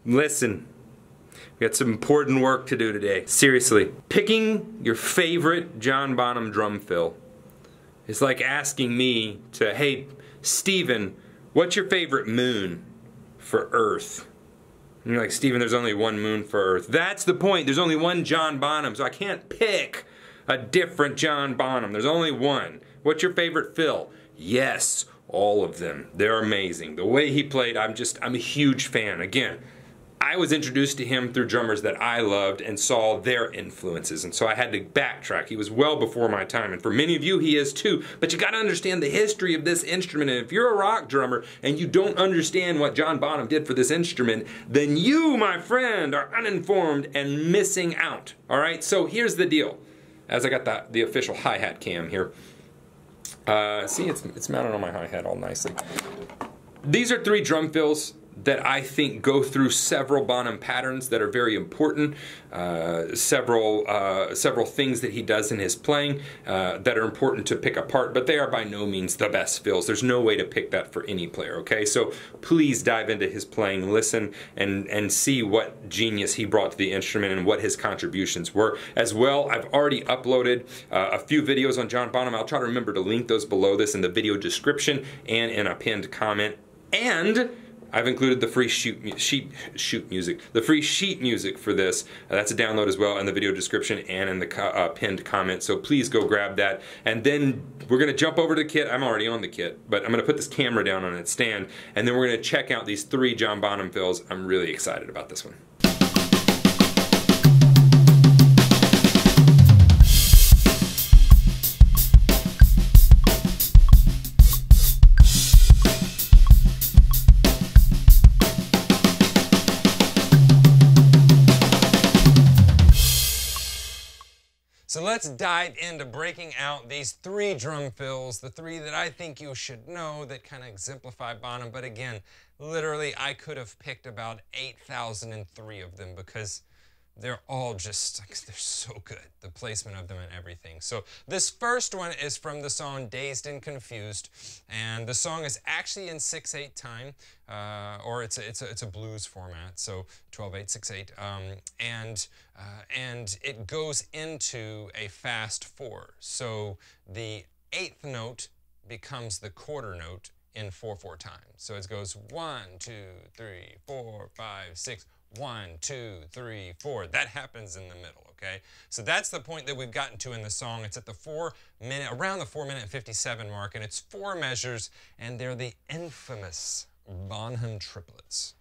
Listen, we got some important work to do today. Seriously, picking your favorite John Bonham drum fill is like asking me to, hey, Steven, what's your favorite moon for Earth? And you're like, Steven, there's only one moon for Earth. That's the point. There's only one John Bonham, so I can't pick a different John Bonham. There's only one. What's your favorite fill? Yes, all of them. They're amazing. The way he played, I'm a huge fan. Again, I was introduced to him through drummers that I loved and saw their influences, and so I had to backtrack. He was well before my time, and for many of you he is too, but you gotta understand the history of this instrument, and if you're a rock drummer and you don't understand what John Bonham did for this instrument, then you, my friend, are uninformed and missing out. Alright, so here's the deal. As I got the official hi-hat cam here. See, it's mounted on my hi-hat all nicely. These are 3 drum fills that I think go through several Bonham patterns that are very important, several things that he does in his playing that are important to pick apart, but they are by no means the best fills. There's no way to pick that for any player, okay? So please dive into his playing, listen, and see what genius he brought to the instrument and what his contributions were. As well, I've already uploaded a few videos on John Bonham. I'll try to remember to link those below this in the video description and in a pinned comment. And I've included the free sheet music for this. That's a download as well in the video description and in the pinned comment. So please go grab that. And then we're gonna jump over to the kit. I'm already on the kit, but I'm gonna put this camera down on its stand, and then we're gonna check out these 3 John Bonham fills. I'm really excited about this one. So let's dive into breaking out these 3 drum fills, the 3 that I think you should know that kind of exemplify Bonham. But again, literally I could have picked about 8,003 of them because they're all just, they're so good. The placement of them and everything. So this first one is from the song Dazed and Confused, and the song is actually in 6/8 time, or it's a blues format, so 12/8, 6/8, and it goes into a fast 4. So the 8th note becomes the quarter note in 4/4 time. So it goes 1, 2, 3, 4, 5, 6. 1, 2, 3, 4. That happens in the middle, okay? So that's the point that we've gotten to in the song. It's at the around the 4-minute 57 mark, and it's 4 measures, and they're the infamous Bonham triplets.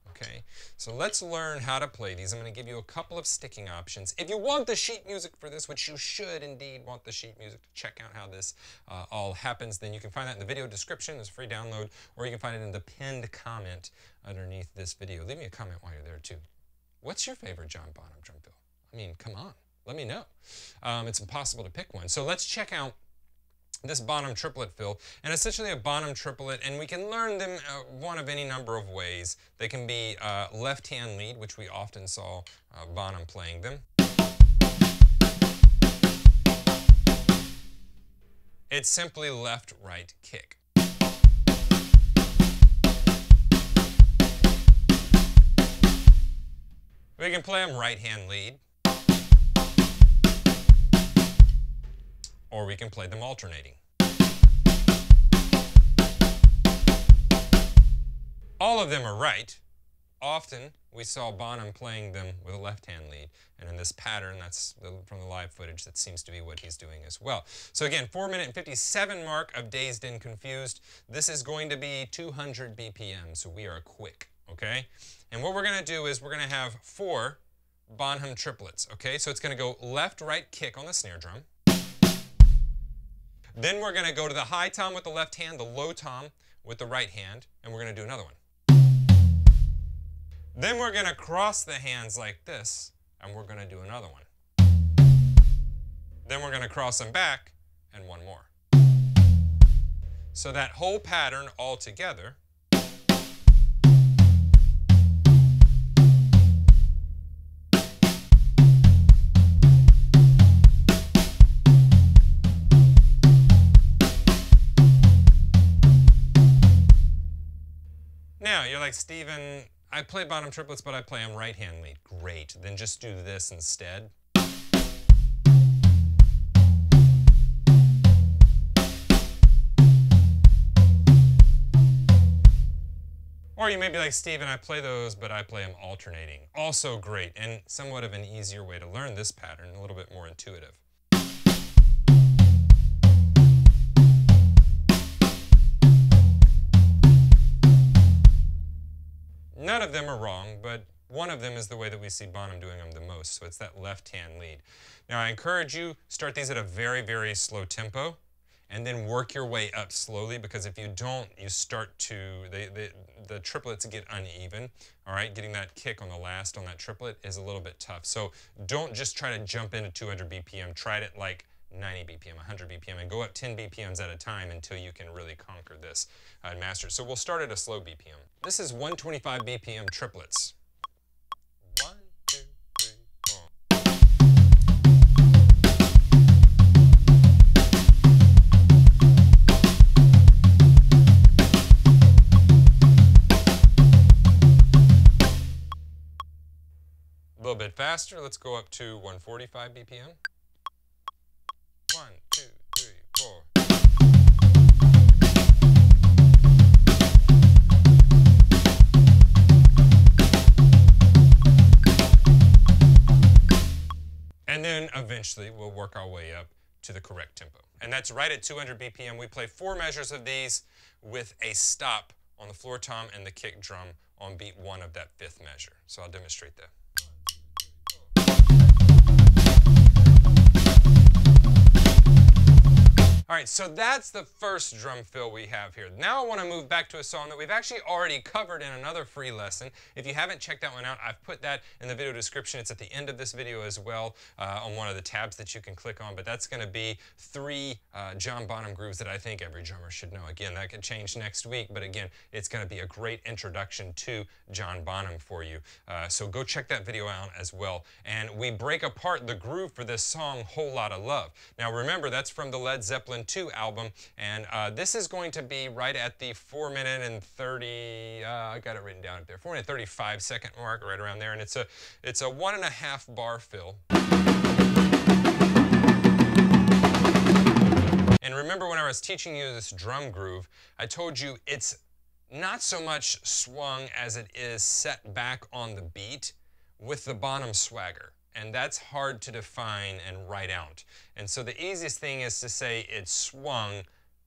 Okay, so let's learn how to play these. I'm going to give you a couple of sticking options. If you want the sheet music for this, which you should indeed want the sheet music to check out how this all happens, then you can find that in the video description. It's a free download, or you can find it in the pinned comment underneath this video. Leave me a comment while you're there too. What's your favorite John Bonham drum fill? I mean, come on, let me know. It's impossible to pick one. So let's check out this Bonham triplet fill, and essentially a Bonham triplet, and we can learn them one of any number of ways. They can be left-hand lead, which we often saw Bonham playing them. It's simply left-right kick. We can play them right-hand lead, or we can play them alternating. All of them are right. Often we saw Bonham playing them with a left-hand lead, and in this pattern, that's from the live footage, that seems to be what he's doing as well. So again, 4-minute 57 mark of Dazed and Confused. This is going to be 200 BPM, so we are quick, okay? And what we're going to do is we're going to have 4 Bonham triplets, okay? So it's going to go left-right kick on the snare drum. Then we're going to go to the high tom with the left hand, the low tom with the right hand, and we're going to do another one. Then we're going to cross the hands like this, and we're going to do another one. Then we're going to cross them back, and one more. So that whole pattern all together Now, you're like, Steven, I play bottom triplets, but I play them right-hand lead. Great, then just do this instead. Or you may be like, Steven, I play those, but I play them alternating. Also great, and somewhat of an easier way to learn this pattern, a little bit more intuitive. None of them are wrong, but one of them is the way that we see Bonham doing them the most, so it's that left-hand lead. Now I encourage you, start these at a very, very slow tempo, and then work your way up slowly, because if you don't, you start to, the triplets get uneven, all right? Getting that kick on the last on that triplet is a little bit tough. So don't just try to jump into 200 BPM, try it at like 90 BPM, 100 BPM, and go up 10 BPMs at a time until you can really conquer this and master it. So we'll start at a slow BPM. This is 125 BPM triplets. 1, 2, 3, 4. A little bit faster, let's go up to 145 BPM. 1, 2, 3, 4. And then eventually we'll work our way up to the correct tempo. And that's right at 200 BPM. We play 4 measures of these with a stop on the floor tom and the kick drum on beat 1 of that 5th measure. So I'll demonstrate that. All right, so that's the first drum fill we have here. Now I want to move back to a song that we've actually already covered in another free lesson. If you haven't checked that one out, I've put that in the video description. It's at the end of this video as well on one of the tabs that you can click on. But that's going to be 3 John Bonham grooves that I think every drummer should know. Again, that could change next week, but again, it's going to be a great introduction to John Bonham for you. So go check that video out as well. And we break apart the groove for this song, Whole Lotta Love. Now remember, that's from the Led Zeppelin 2 album, and this is going to be right at the 4 minute and 30, I got it written down up there, 4 minute 35 second mark, right around there, and it's a 1.5 bar fill. And remember when I was teaching you this drum groove, I told you it's not so much swung as it is set back on the beat with the Bonham swagger. And that's hard to define and write out. And so the easiest thing is to say it's swung,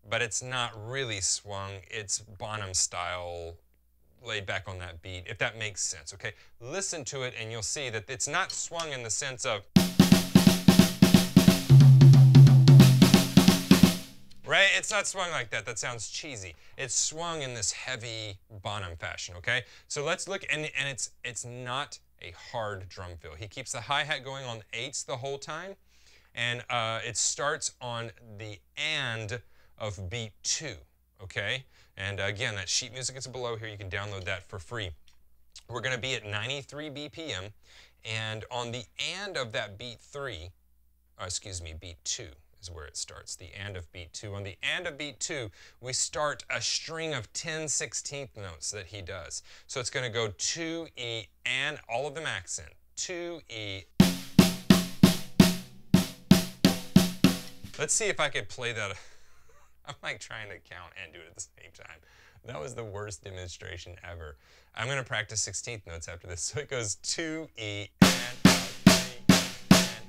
but it's not really swung. It's Bonham style, laid back on that beat, if that makes sense, okay? Listen to it and you'll see that it's not swung in the sense of, right? It's not swung like that. That sounds cheesy. It's swung in this heavy Bonham fashion, okay? So let's look, and it's not a hard drum fill. He keeps the hi-hat going on 8s the whole time, and it starts on the and of beat 2, okay? And again, that sheet music is below here. You can download that for free. We're going to be at 93 BPM, and on the and of that beat 3, beat 2 is where it starts, the and of beat 2. On the and of beat 2, we start a string of 10 16th notes that he does. So it's going to go 2, E, and all of them accent. 2, E. Let's see if I could play that. I'm like trying to count and do it at the same time. That was the worst demonstration ever. I'm going to practice 16th notes after this. So it goes 2, E, and up, 3, and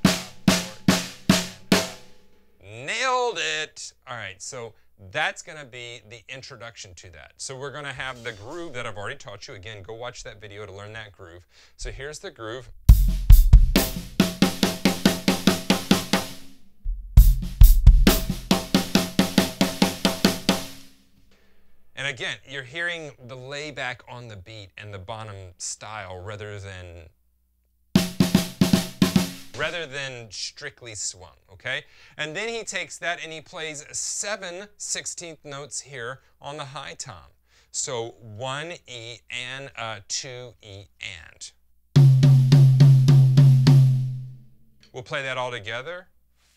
up, 4, and up. Nailed it! All right, so that's going to be the introduction to that. So we're going to have the groove that I've already taught you. Again, go watch that video to learn that groove. So here's the groove. And again, you're hearing the layback on the beat and the Bonham style rather than strictly swung, okay? And then he takes that and he plays 7 16th notes here on the high tom. So 1 E and 2 E and. We'll play that all together.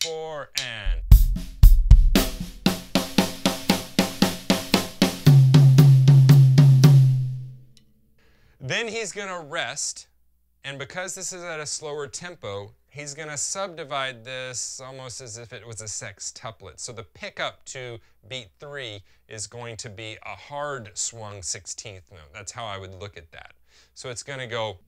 4 and. Then he's going to rest, and because this is at a slower tempo, he's going to subdivide this almost as if it was a sextuplet. So the pickup to beat 3 is going to be a hard swung 16th note. That's how I would look at that. So it's going to go.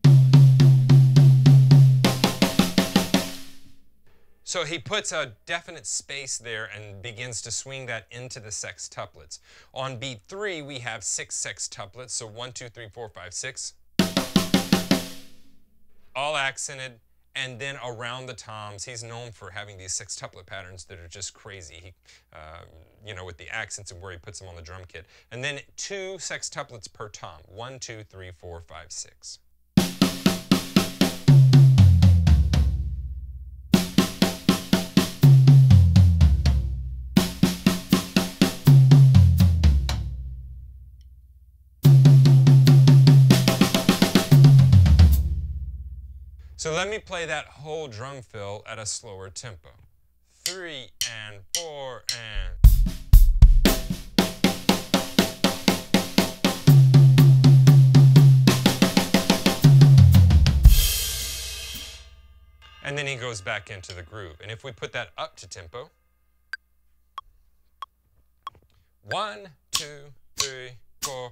So he puts a definite space there and begins to swing that into the sextuplets. On beat 3, we have 6 sextuplets, so 1, 2, 3, 4, 5, 6. All accented, and then around the toms, he's known for having these sextuplet patterns that are just crazy. He, you know, with the accents and where he puts them on the drum kit. And then 2 sextuplets per tom, 1, 2, 3, 4, 5, 6. So let me play that whole drum fill at a slower tempo. 3 and 4 and... And then he goes back into the groove. And if we put that up to tempo, 1, 2, 3, 4.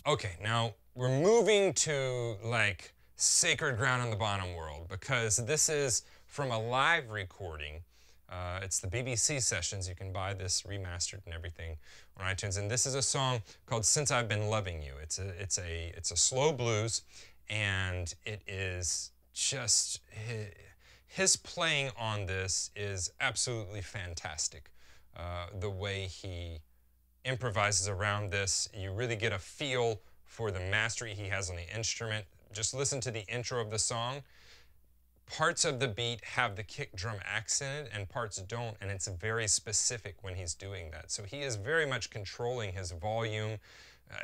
Okay, now we're moving to like sacred ground in the Bonham world because this is from a live recording. It's the BBC sessions. You can buy this remastered and everything on iTunes. And this is a song called "Since I've Been Loving You." It's a slow blues, and it is just his playing on this is absolutely fantastic. The way he improvises around this, you really get a feel for the mastery he has on the instrument. Just listen to the intro of the song. Parts of the beat have the kick drum accented and parts don't, and it's very specific when he's doing that. So he is very much controlling his volume.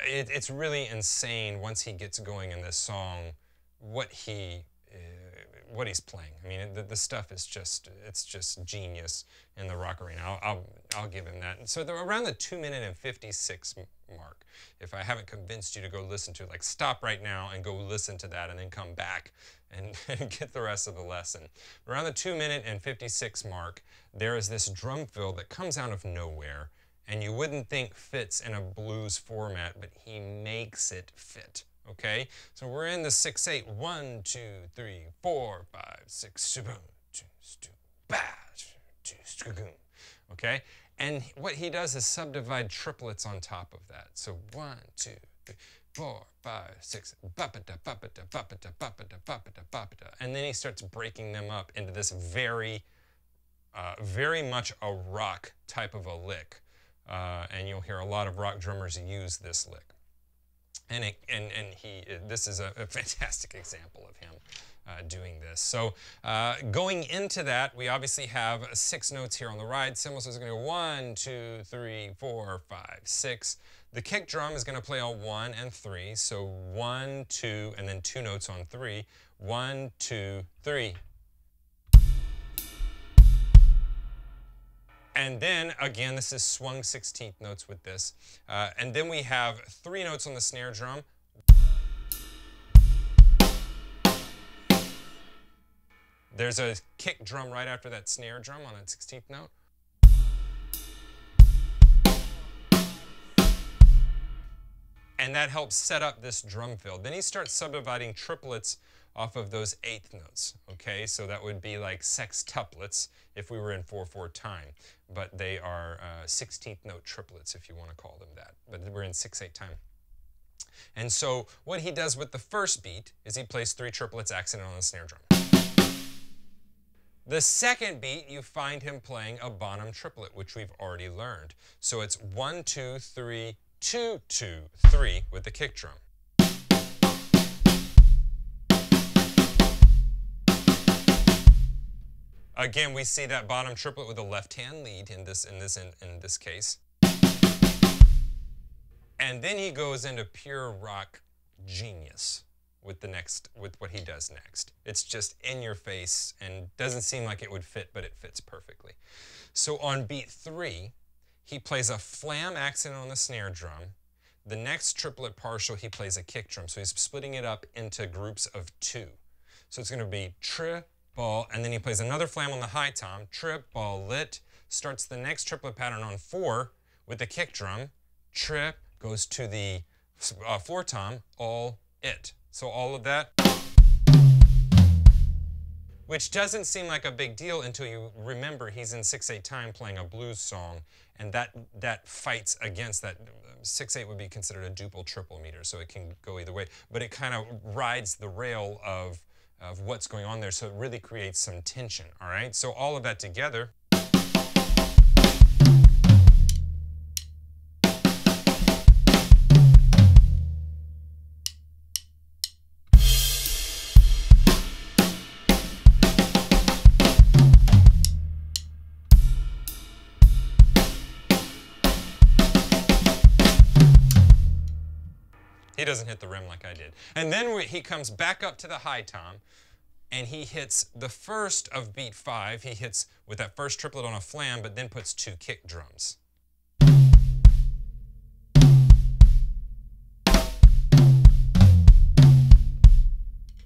It's really insane once he gets going in this song what he's playing. I mean, the stuff is it's just genius in the rock arena. I'll give him that. And so they're around the 2-minute and 56 mark. If I haven't convinced you to go listen to it, like stop right now and go listen to that and then come back and get the rest of the lesson. Around the 2-minute and 56 mark, there is this drum fill that comes out of nowhere and you wouldn't think fits in a blues format, but he makes it fit. Okay, so we're in the 6/8. 1, 2, 3, 4, 5, 6. Okay, and what he does is subdivide triplets on top of that. So 1, 2, 3, 4, 5, 6. And then he starts breaking them up into this very much a rock type of a lick, and you'll hear a lot of rock drummers use this lick. And this is a fantastic example of him doing this. So going into that, we obviously have 6 notes here on the ride cymbal. So it's going to go 1, 2, 3, 4, 5, 6. The kick drum is going to play on 1 and 3. So 1, 2, and then 2 notes on 3. 1, 2, 3. And then, again, this is swung 16th notes with this. And then we have 3 notes on the snare drum. There's a kick drum right after that snare drum on that 16th note. And that helps set up this drum fill. Then he starts subdividing triplets off of those 8th notes, okay? So that would be like sextuplets if we were in 4/4 time, but they are 16th note triplets if you want to call them that, but we're in 6/8 time. And so what he does with the first beat is he plays 3 triplets accented on the snare drum. The second beat, you find him playing a Bonham triplet, which we've already learned. So it's 1, 2, 3, 2, 2, 3 with the kick drum. Again, we see that bottom triplet with a left-hand lead in this case. And then he goes into pure rock genius with what he does next. It's just in your face and doesn't seem like it would fit, but it fits perfectly. So on beat 3, he plays a flam accent on the snare drum. The next triplet partial, he plays a kick drum. So he's splitting it up into groups of 2. So it's going to be triplet, and then he plays another flam on the high tom, triplet, starts the next triplet pattern on 4 with the kick drum, trip, goes to the 4 tom, all it. So all of that, which doesn't seem like a big deal until you remember he's in 6/8 time playing a blues song, and that fights against that. 6/8 would be considered a duple triple meter, so it can go either way, but it kind of rides the rail of what's going on there, so it really creates some tension, all right? So all of that together, he doesn't hit the rim like I did. And then he comes back up to the high tom, and he hits the first of beat 5. He hits with that first triplet on a flam, but then puts 2 kick drums.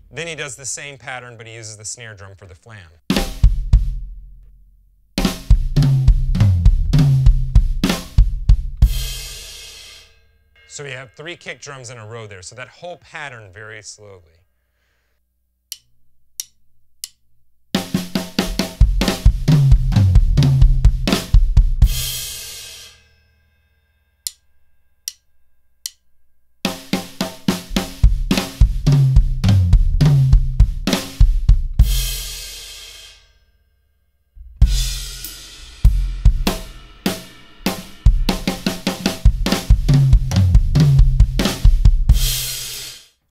Then he does the same pattern, but he uses the snare drum for the flam. So we have 3 kick drums in a row there. So that whole pattern very slowly.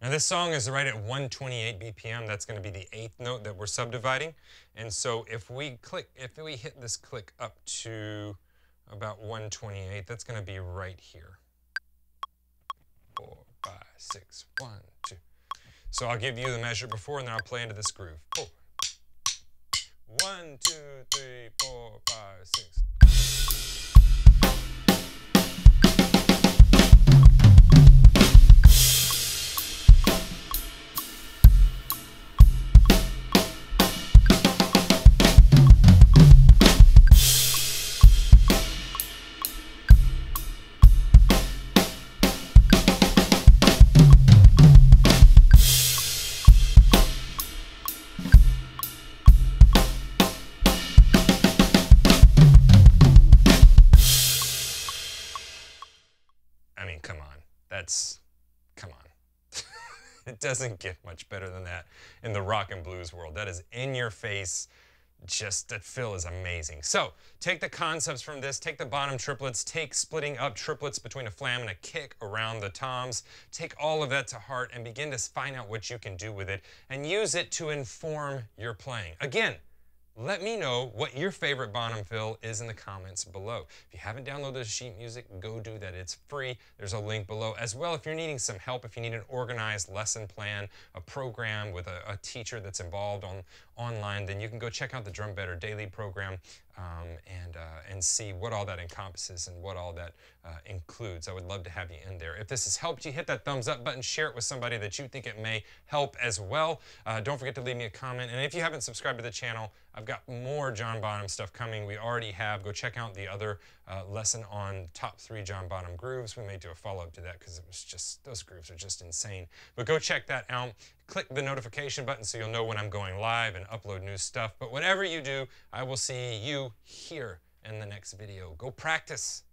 Now this song is right at 128 BPM. That's going to be the 8th note that we're subdividing. And so if we hit this click up to about 128, that's going to be right here. 4, 5, 6, 1, 2. So I'll give you the measure before, and then I'll play into this groove. 4. 1, 2, 3, 4, 5, 6. Come on. It doesn't get much better than that in the rock and blues world. That is in your face. Just that fill is amazing. So take the concepts from this, take the bottom triplets, take splitting up triplets between a flam and a kick around the toms, take all of that to heart and begin to find out what you can do with it and use it to inform your playing. Again, let me know what your favorite Bonham fill is in the comments below. If you haven't downloaded the sheet music, go do that. It's free. There's a link below. As well, if you're needing some help, if you need an organized lesson plan, a program with a teacher that's involved online, then you can go check out the Drum Better Daily program and see what all that encompasses and what all that includes. I would love to have you in there. If this has helped you, hit that thumbs up button, share it with somebody that you think it may help as well. Don't forget to leave me a comment. And if you haven't subscribed to the channel, I've got more John Bonham stuff coming. We already have. Go check out the other lesson on top 3 John Bonham grooves. We may do a follow-up to that because it was just, those grooves are just insane. But go check that out. Click the notification button so you'll know when I'm going live and upload new stuff. But whatever you do, I will see you here in the next video. Go practice.